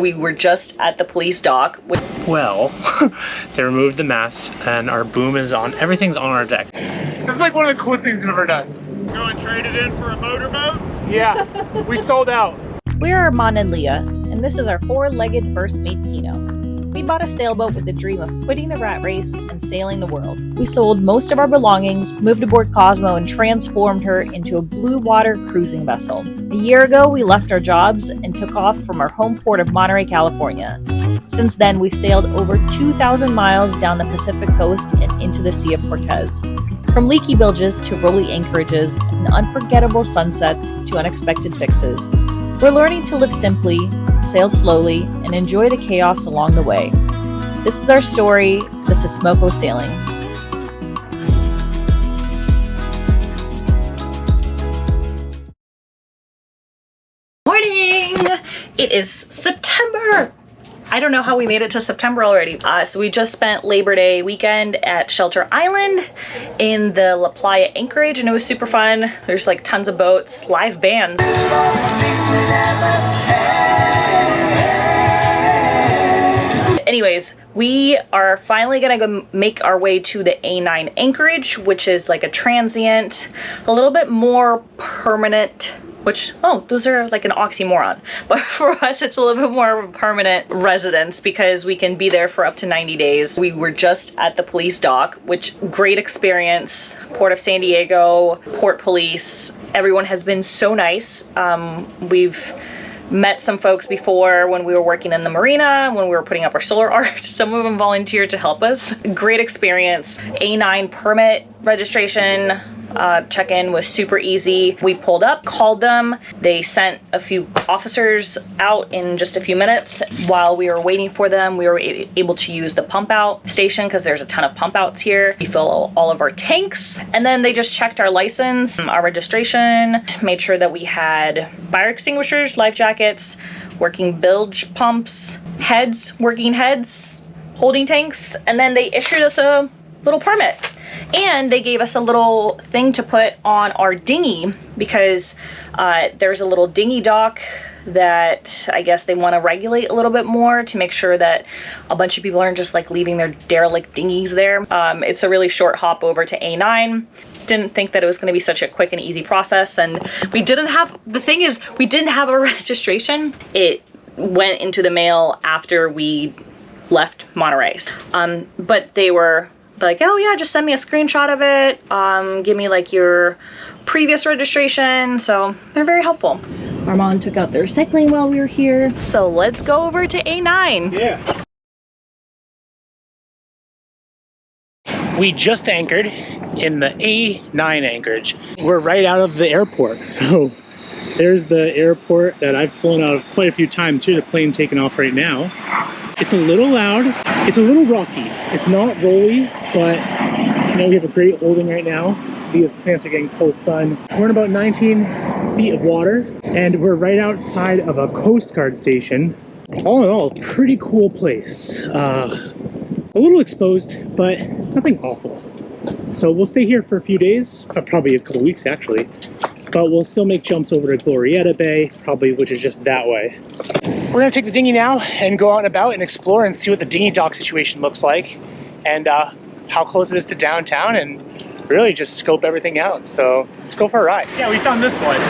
We were just at the police dock. Well, they removed the mast and our boom is on. Everything's on our deck. This is like one of the coolest things we've ever done. Go and trade it in for a motorboat? Yeah, we sold out. We're Armand and Leah, and this is our four-legged first mate Kino. We bought a sailboat with the dream of quitting the rat race and sailing the world. We sold most of our belongings, moved aboard Cosmo, and transformed her into a blue water cruising vessel. A year ago, we left our jobs and took off from our home port of Monterey, California. Since then, we've sailed over 2,000 miles down the Pacific coast and into the Sea of Cortez. From leaky bilges to rolly anchorages and unforgettable sunsets to unexpected fixes. We're learning to live simply, sail slowly, and enjoy the chaos along the way. This is our story. This is Smoko Sailing. Morning! It is September! I don't know how we made it to September already. So we just spent Labor Day weekend at Shelter Island in the La Playa, Anchorage, and it was super fun. There's like tons of boats, live bands. Anyways, we are finally gonna go make our way to the A9 Anchorage, which is like a transient, a little bit more permanent, which, oh, those are like an oxymoron. But for us, it's a little bit more of a permanent residence because we can be there for up to 90 days. We were just at the police dock, which great experience. Port of San Diego, Port Police, everyone has been so nice. We've met some folks before when we were working in the marina, when we were putting up our solar arch. Some of them volunteered to help us. Great experience. A9 permit registration. Check-in was super easy. We pulled up, called them. They sent a few officers out in just a few minutes. While we were waiting for them, we were able to use the pump out station because there's a ton of pump outs here. We fill all of our tanks, and then they just checked our license, our registration, made sure that we had fire extinguishers, life jackets, working bilge pumps, heads, working heads, holding tanks, and then they issued us a little permit. And they gave us a little thing to put on our dinghy because there's a little dinghy dock that I guess they want to regulate a little bit more to make sure that a bunch of people aren't just like leaving their derelict dinghies there. It's a really short hop over to A9. Didn't think that it was going to be such a quick and easy process, and we didn't have, the thing is, we didn't have a registration. It went into the mail after we left Monterey. But they were like, oh yeah, just send me a screenshot of it, give me like your previous registration. So they're very helpful. Armand took out the recycling while we were here. So let's go over to A9. Yeah. We just anchored in the A9 Anchorage. We're right out of the airport. So there's the airport that I've flown out of quite a few times. Here's a plane taking off right now. It's a little loud, it's a little rocky. It's not rolly, but you know, we have a great holding right now. These plants are getting full sun. We're in about 19 feet of water, and we're right outside of a Coast Guard station. All in all, pretty cool place. A little exposed, but nothing awful. So we'll stay here for a few days, probably a couple weeks actually. But we'll still make jumps over to Glorieta Bay, probably, which is just that way. We're gonna take the dinghy now and go out and about and explore and see what the dinghy dock situation looks like and how close it is to downtown, and really just scope everything out. So let's go for a ride. Yeah, we found this one,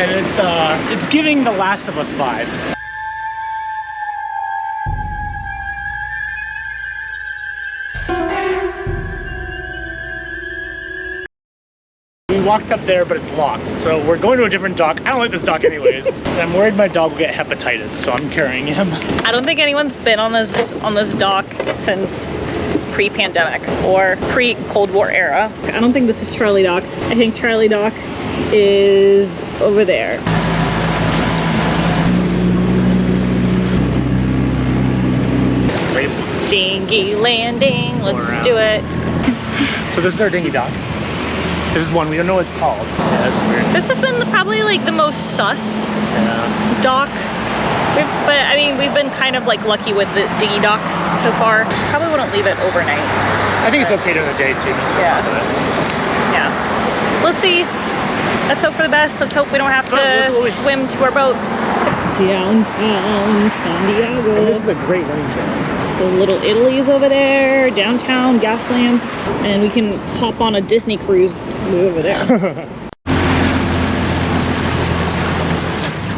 and it's giving The Last of Us vibes. We walked up there, but it's locked, so we're going to a different dock. I don't like this dock anyways. I'm worried my dog will get hepatitis, so I'm carrying him. I don't think anyone's been on this dock since pre-pandemic or pre-Cold War era. I don't think this is Charlie Dock. I think Charlie Dock is over there. Dinghy landing, let's do it. So this is our dinghy dock. This is one, we don't know what it's called. Yeah, that's weird. This has been probably like the most sus dock. But I mean, we've been kind of like lucky with the dinghy docks so far. Probably wouldn't leave it overnight. I think it's okay during the day too. Yeah. Yeah. Let's see. Let's hope for the best. Let's hope we don't have to swim to our boat. Downtown San Diego. And this is a great running trail. So Little Italy's over there, downtown, gas lamp, and we can hop on a Disney cruise way over there.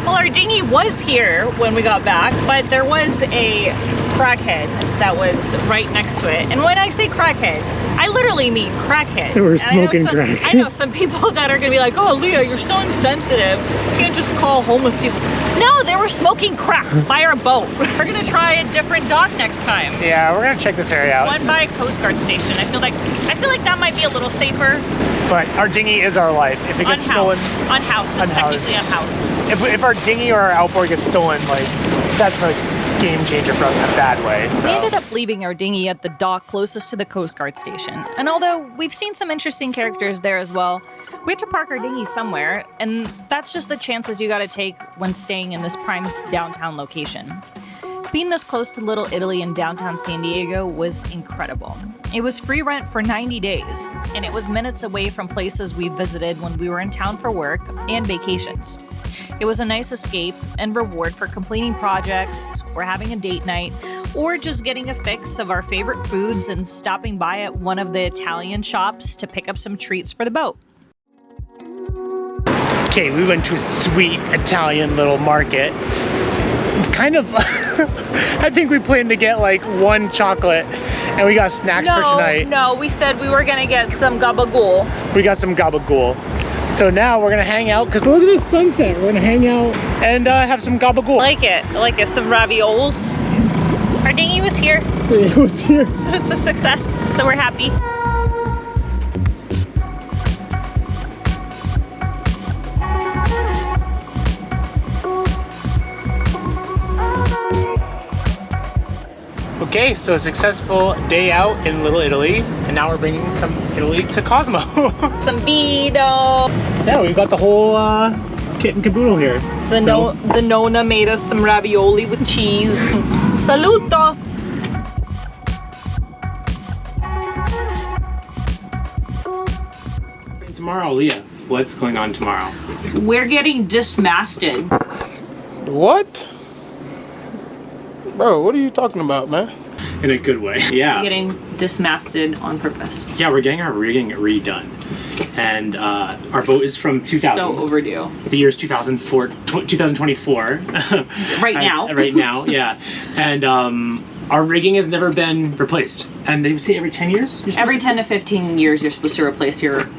Well, our dinghy was here when we got back, but there was a crackhead that was right next to it. And when I say crackhead, I literally mean crackhead. They were smoking crack. I know some people that are gonna be like, oh, Leah, you're so insensitive. You can't just call homeless people. No, they were smoking crack by our boat. We're gonna try a different dock next time. Yeah, we're gonna check this area out. One by a Coast Guard station. I feel like that might be a little safer. But our dinghy is our life. If it gets stolen, unhoused. It's technically unhoused. If our dinghy or our outboard gets stolen, like that's a game changer for us in a bad way. So. We ended up leaving our dinghy at the dock closest to the Coast Guard station. And although we've seen some interesting characters there as well, we had to park our dinghy somewhere, and that's just the chances you gotta take when staying in this prime downtown location. Being this close to Little Italy in downtown San Diego was incredible. It was free rent for 90 days, and it was minutes away from places we visited when we were in town for work and vacations. It was a nice escape and reward for completing projects, or having a date night, or just getting a fix of our favorite foods and stopping by at one of the Italian shops to pick up some treats for the boat. Okay, we went to a sweet Italian little market. Kind of, I think we planned to get like one chocolate and we got snacks for tonight. No, we said we were gonna get some gabagool. We got some gabagool. So now we're gonna hang out, because look at this sunset. We're gonna hang out and have some gabagool. I like it, some raviolis. Our dinghy was here. It was here. So it's a success, so we're happy. Okay, so a successful day out in Little Italy, and now we're bringing some Italy to Cosmo. Some Vito. Yeah, we've got the whole kit and caboodle here. The Nonna made us some ravioli with cheese. Saluto! Tomorrow, Leah, what's going on tomorrow? We're getting dismasted. What? Bro, what are you talking about, man? In a good way. Yeah. We're getting dismasted on purpose. Yeah, we're getting our rigging redone. And our boat is from 2000. So overdue. The year is 2024. Right now. Right now, yeah. And our rigging has never been replaced. And they say every 10 years? Every 10 to 15 years, you're supposed to replace your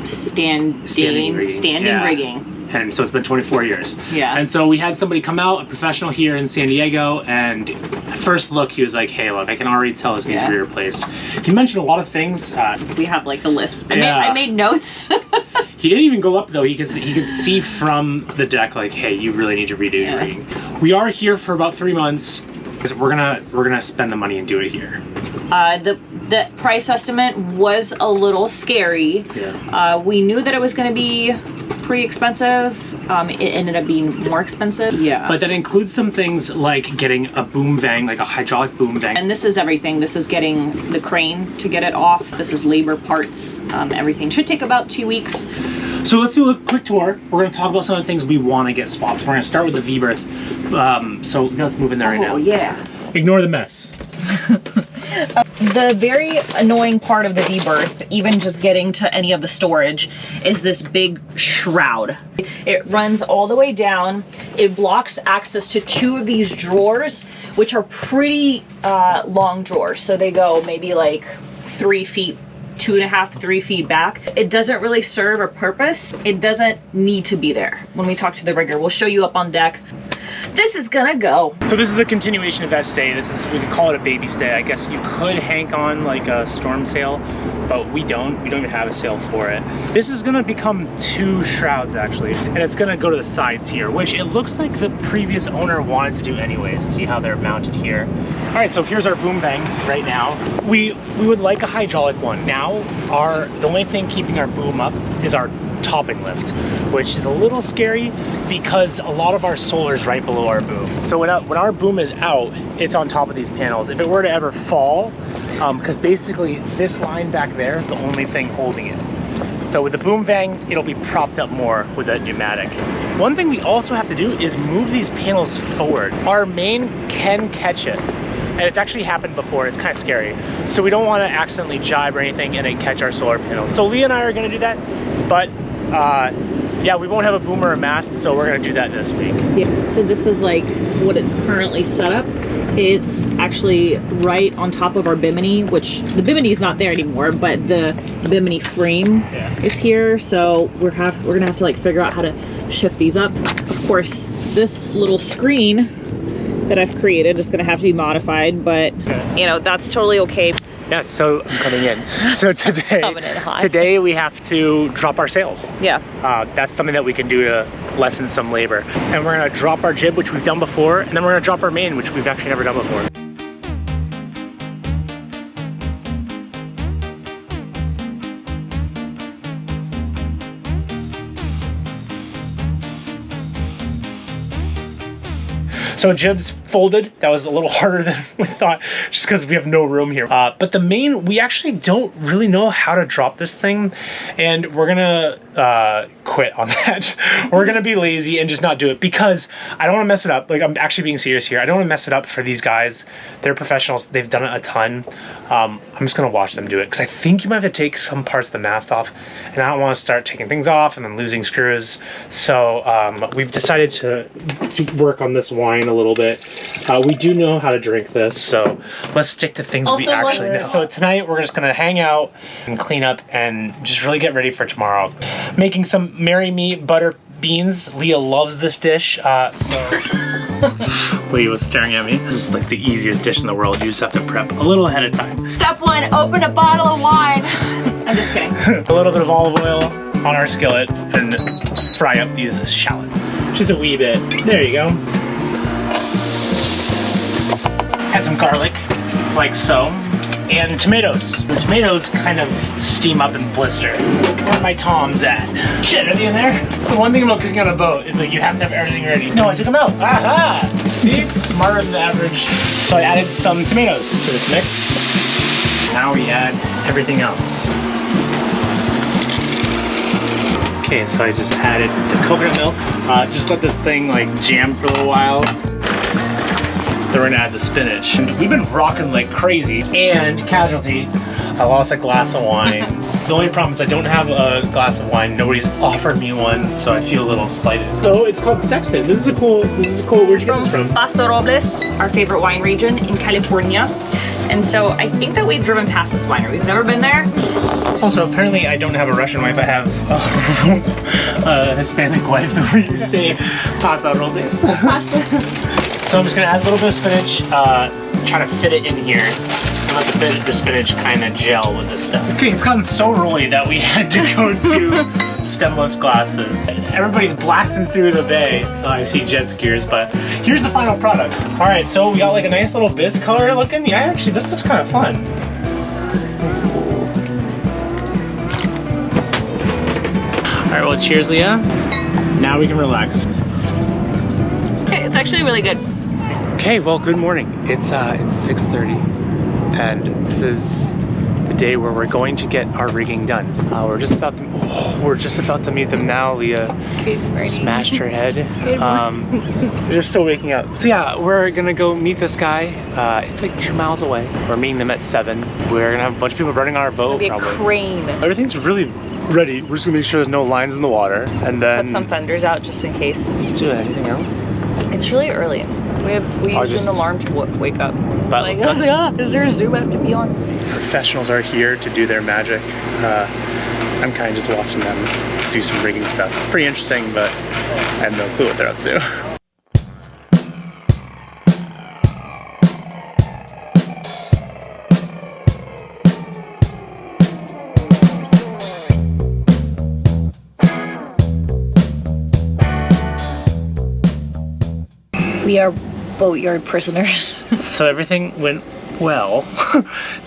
standing rigging. And so it's been 24 years. Yeah. And so we had somebody come out, a professional here in San Diego, and at first look, he was like, hey, look, I can already tell this needs to be replaced. He mentioned a lot of things. We have like a list. I made notes. He didn't even go up though. He could see from the deck, like, hey, you really need to redo your rigging. We are here for about 3 months, because we're gonna spend the money and do it here. The price estimate was a little scary. Yeah. We knew that it was going to be pretty expensive. It ended up being more expensive. Yeah. But that includes some things like getting a boom vang, like a hydraulic boom vang. And this is everything. This is getting the crane to get it off. This is labor parts. Everything should take about 2 weeks. So let's do a quick tour. We're going to talk about some of the things we want to get swapped. We're going to start with the V-berth. So let's move in there right now. Oh, yeah. Ignore the mess. The very annoying part of the V-berth, even just getting to any of the storage, is this big shroud. It runs all the way down. It blocks access to 2 of these drawers, which are pretty long drawers. So they go maybe like 3 feet, 2.5 to 3 feet back. It doesn't really serve a purpose. It doesn't need to be there. When we talk to the rigger, we'll show you up on deck. This is gonna go. So this is the continuation of that stay. This is, we could call it a baby stay. I guess you could hank on like a storm sail, but we don't. We don't even have a sail for it. This is gonna become 2 shrouds actually, and it's gonna go to the sides here, which it looks like the previous owner wanted to do anyways. See how they're mounted here. All right, so here's our boom bang right now. We would like a hydraulic one. Now, the only thing keeping our boom up is our topping lift, which is a little scary because a lot of our solar is right below our boom. So when our boom is out, it's on top of these panels. If it were to ever fall, because basically this line back there is the only thing holding it. So with the boom vang, it'll be propped up more with a pneumatic. One thing we also have to do is move these panels forward. Our main can catch it, and it's actually happened before. It's kind of scary. So we don't want to accidentally jibe or anything and then catch our solar panels. So Leah and I are going to do that, but yeah, we won't have a boom or a mast, so we're going to do that this week. Yeah. So this is like what it's currently set up. It's actually right on top of our bimini, which the bimini is not there anymore, but the bimini frame is here. So we're gonna have to like figure out how to shift these up. Of course, this little screen that I've created is gonna have to be modified, but you know, that's totally okay. Yeah, so I'm coming in. So today we have to drop our sails. Yeah. That's something that we can do to lessen some labor. And we're gonna drop our jib, which we've done before, and then we're gonna drop our main, which we've actually never done before. So jibs folded. That was a little harder than we thought, just because we have no room here. But the main, we actually don't really know how to drop this thing, and we're gonna quit on that. We're gonna be lazy and just not do it, because I don't want to mess it up. Like, I'm actually being serious here. I don't want to mess it up for these guys. They're professionals. They've done it a ton. I'm just gonna watch them do it, because I think you might have to take some parts of the mast off, and I don't want to start taking things off and then losing screws. So we've decided to work on this wine a little bit. We do know how to drink this, so let's stick to things we actually know. So tonight we're just gonna hang out and clean up and just really get ready for tomorrow. Making some Mary Me butter beans. Leah loves this dish, so Leah was staring at me. This is like the easiest dish in the world. You just have to prep a little ahead of time. Step one, open a bottle of wine. I'm just kidding. A little bit of olive oil on our skillet and fry up these shallots. Just a wee bit. There you go. Add some garlic, like so, and tomatoes. The tomatoes kind of steam up and blister. Where are my toms at? Shit, are they in there? So one thing about cooking on a boat is that you have to have everything ready. No, I took them out. Aha! See? Smarter than average. So I added some tomatoes to this mix. Now we add everything else. Okay, so I just added the coconut milk. Just let this thing like jam for a little while. Then we're gonna add the spinach. And we've been rocking like crazy. And casualty, I lost a glass of wine. The only problem is I don't have a glass of wine. Nobody's offered me one, so I feel a little slighted. So it's called Sexton. This is a cool, where'd you get this from? Paso Robles, our favorite wine region in California. And so I think that we've driven past this winery. We've never been there. Also, apparently I don't have a Russian wife. I have a Hispanic wife. Where you say Paso Robles. So I'm just gonna add a little bit of spinach, try to fit it in here, and let the spinach kind of gel with this stuff. Okay, it's gotten so rolly that we had to go to stemless glasses. Everybody's blasting through the bay. Oh, I see jet skiers, but here's the final product. All right, so we got like a nice little biz color looking. Yeah, actually, this looks kind of fun. All right, well, cheers, Leah. Now we can relax. It's actually really good. Okay, well, good morning. It's 6:30, and this is the day where we're going to get our rigging done. We're just about to meet them now. Leah smashed her head. They're still waking up. So yeah, we're gonna go meet this guy. It's like 2 miles away. We're meeting them at 7. We're gonna have a bunch of people running on our boat. It's gonna be a crane. Everything's really ready. We're just gonna make sure there's no lines in the water, and then put some fenders out just in case. Let's do it. Anything else? It's really early. We used an alarm to wake up. But like, I was like, is there a Zoom I have to be on? Professionals are here to do their magic. I'm kind of just watching them do some rigging stuff. It's pretty interesting, but I have no clue what they're up to. We are boatyard prisoners. So everything went well.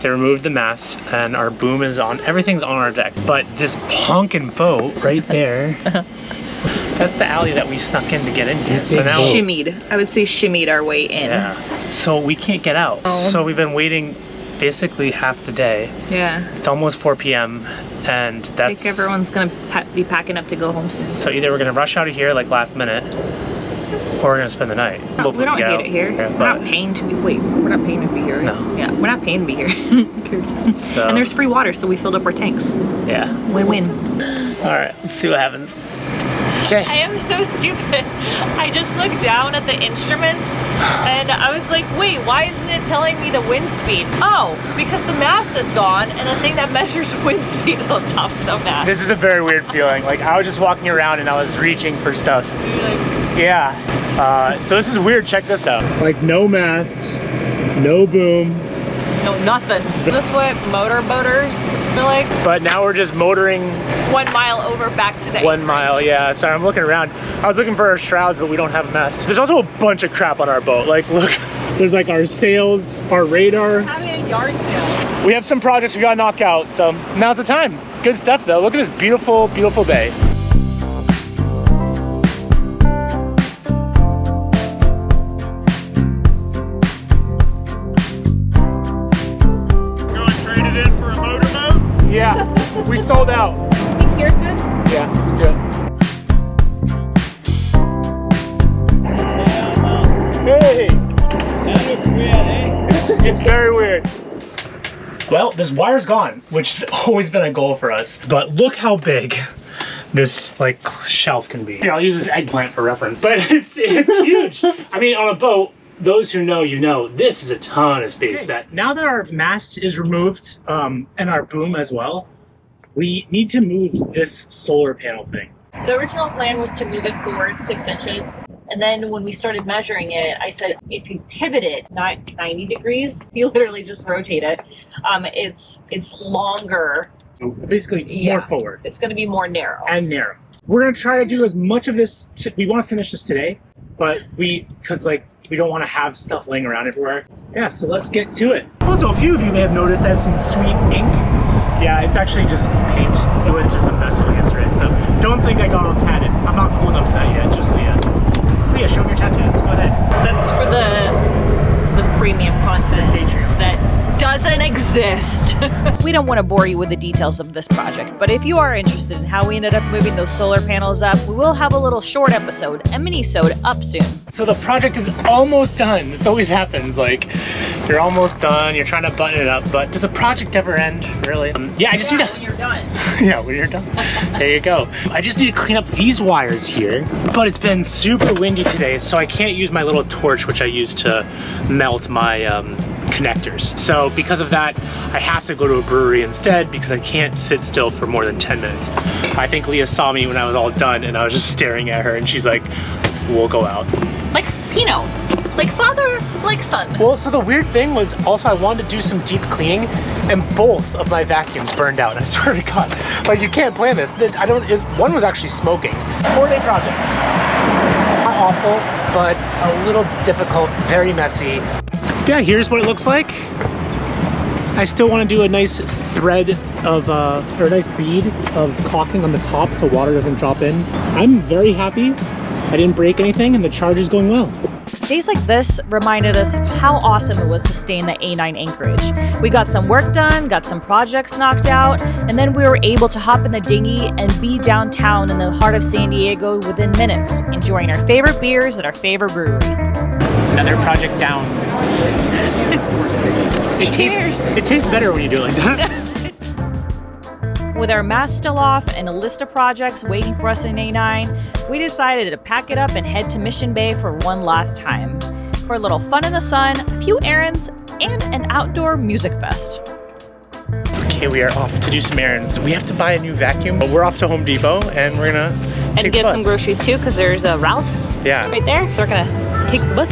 They removed the mast and our boom is on. Everything's on our deck. But this honkin' boat right there, that's the alley that we snuck in to get in here. So now shimmied. I would say shimmied our way in. Yeah. So we can't get out. So we've been waiting basically half the day. Yeah. It's almost 4 p.m. and I that's... think everyone's gonna be packing up to go home soon. So either we're gonna rush out of here like last minute, or we're gonna spend the night. No, we don't hate it here. Yeah, we're not paying to be. Wait, we're not paying to be here. Right? No. Yeah, we're not paying to be here. So, and there's free water, so we filled up our tanks. yeah. Win-win. All right, let's see what happens. Okay. I am so stupid. I just looked down at the instruments and I was like, wait, why isn't it telling me the wind speed? Oh, because the mast is gone and the thing that measures wind speed is on top of the mast. This is a very weird feeling. Like I was just walking around and I was reaching for stuff. Yeah. So this is weird. Check this out. Like no mast, no boom. No, nothing. Is this what motorboaters feel like? But now we're just motoring 1 mile over back to the 1 mile, yeah. Sorry, I'm looking around. I was looking for our shrouds, but we don't have a mast. There's also a bunch of crap on our boat. Like, look, there's like our sails, our radar. Having a yard sale. We have some projects we gotta knock out, so now's the time. Good stuff though. Look at this beautiful, beautiful bay. Yeah, we sold out. You think here's good? Yeah, let's do it. Hey! That looks weird, eh? It's very weird. Well, this wire's gone, which has always been a goal for us. But look how big this like shelf can be. Here, I'll use this eggplant for reference. But it's huge. I mean, on a boat, those who know, you know, this is a ton of space. That now that our mast is removed and our boom as well, we need to move this solar panel thing. The original plan was to move it forward 6 inches. And then when we started measuring it, I said, if you pivot it 90 degrees, you literally just rotate it. It's longer. So basically more forward. It's going to be more narrow. And narrow. We're going to try to do as much of this. We want to finish this today, but because like, we don't want to have stuff laying around everywhere. Yeah, so let's get to it. Also, a few of you may have noticed I have some sweet ink. Yeah, it's actually just paint. I went to some festival yesterday, so don't think I got all tatted. I'm not cool enough for that yet, just Leah. Leah, show me your tattoos, go ahead. That's for the premium content Patreon. that doesn't exist. We don't want to bore you with the details of this project, but if you are interested in how we ended up moving those solar panels up, we will have a little short episode, a mini-sode up soon. So the project is almost done. This always happens, like you're almost done, you're trying to button it up, but does a project ever end, really? Yeah, I just need to... when you're done. Yeah, when you're done. There you go. I just need to clean up these wires here, but it's been super windy today, so I can't use my little torch, which I use to melt my connectors. So because of that, I have to go to a brewery instead because I can't sit still for more than 10 minutes. I think Leah saw me when I was all done and I was just staring at her and she's like, we'll go out. Like Pinot. Like father, like son. Well, so the weird thing was also I wanted to do some deep cleaning and both of my vacuums burned out. And I swear to God, like you can't plan this. One was actually smoking. 4-day project. Not awful, but a little difficult, very messy. Yeah, here's what it looks like. I still want to do a nice thread of, or a nice bead of caulking on the top so water doesn't drop in. I'm very happy. I didn't break anything and the charge is going well. Days like this reminded us of how awesome it was to stay in the A9 Anchorage. We got some work done, got some projects knocked out, and then we were able to hop in the dinghy and be downtown in the heart of San Diego within minutes, enjoying our favorite beers at our favorite brewery. Another project down. It tastes better when you do it like that. With our mask still off and a list of projects waiting for us in A9, we decided to pack it up and head to Mission Bay for one last time. For a little fun in the sun, a few errands, and an outdoor music fest. Okay, we are off to do some errands. We have to buy a new vacuum, but we're off to Home Depot and we're gonna And get some groceries too, because there's a Ralph's right there. We're gonna take the bus.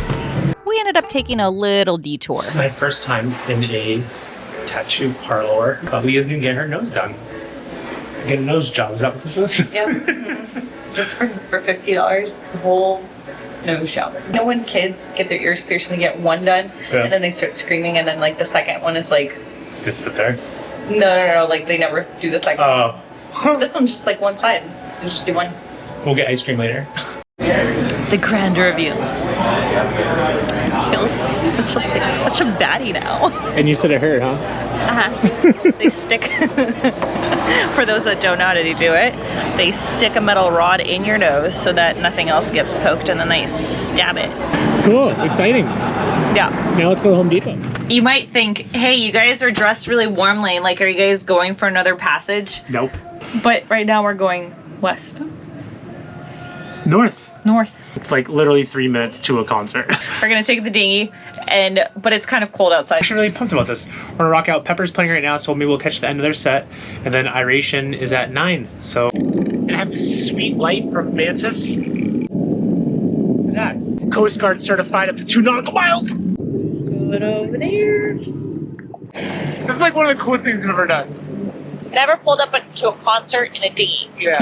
We ended up taking a little detour. This is my first time in a tattoo parlor, but Leah's gonna get her nose done. Get a nose job, is that what this is? Yep. Mm-hmm. Just for $50, it's a whole nose job. You know when kids get their ears pierced and they get one done, and then they start screaming, and then like the second one is like... Just sit there? No, like they never do the second one. Oh. This one's just like one side, so just do one. We'll get ice cream later. The grand review. Such a baddie now. And you said it hurt, huh? They stick, for those that don't know how to do it, they stick a metal rod in your nose so that nothing else gets poked, and then they stab it. Cool, exciting. Yeah. Now let's go to Home Depot. You might think, hey, you guys are dressed really warmly. Like, are you guys going for another passage? Nope. But right now we're going west. North. North. It's like literally 3 minutes to a concert. We're gonna take the dinghy, but it's kind of cold outside. I'm actually really pumped about this. We're gonna rock out. Pepper's playing right now, so maybe we'll catch the end of their set. And then Iration is at 9. So, and I have this sweet light from Mantis. Look at that. Coast Guard certified up to 2 nautical miles. Good over there. This is like one of the coolest things I've ever done. Never pulled up to a concert in a dinghy. Yeah.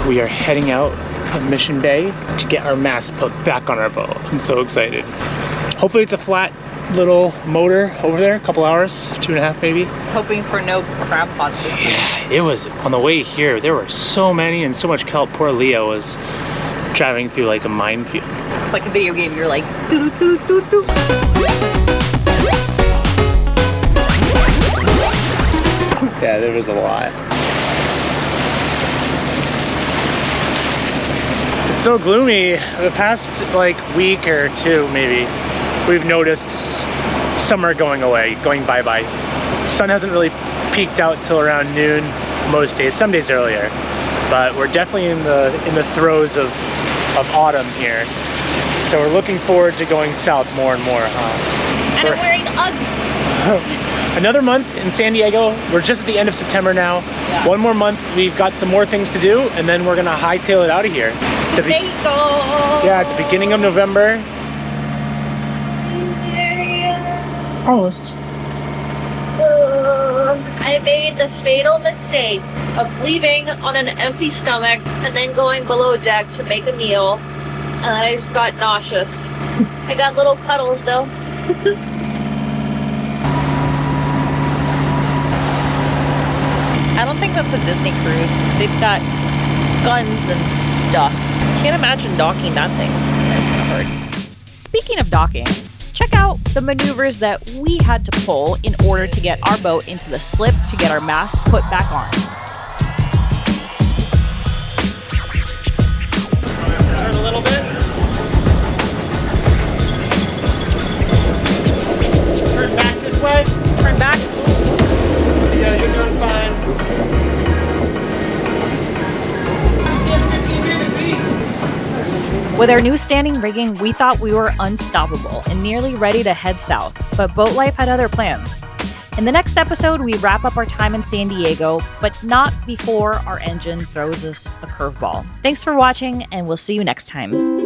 We are heading out of Mission Bay to get our mast put back on our boat. I'm so excited. Hopefully it's a flat little motor over there, a couple hours, 2.5 maybe. Hoping for no crab pots this year. Yeah, it was on the way here. There were so many and so much kelp. Poor Leo was driving through like a minefield. It's like a video game. You're like, doo doo doo doo doo. Yeah, there was a lot. It's so gloomy. The past like week or two maybe, we've noticed summer going away, going bye-bye. Sun hasn't really peaked out till around noon most days, some days earlier. But we're definitely in the throes of autumn here. So we're looking forward to going south more and more, huh? And I'm wearing Uggs. Another month in San Diego. We're just at the end of September now. Yeah. One more month, we've got some more things to do, and then we're gonna hightail it out of here. Yeah, at the beginning of November. Almost. I made the fatal mistake of leaving on an empty stomach and then going below deck to make a meal, and then I just got nauseous. I got little puddles though. I don't think that's a Disney cruise. They've got guns and stuff. Can't imagine docking that thing. Speaking of docking, check out the maneuvers that we had to pull in order to get our boat into the slip to get our mast put back on. Turn a little bit. Turn back this way. Turn back. Yeah, you're doing fine. With our new standing rigging, we thought we were unstoppable and nearly ready to head south, but boat life had other plans. In the next episode, we wrap up our time in San Diego, but not before our engine throws us a curveball. Thanks for watching, and we'll see you next time.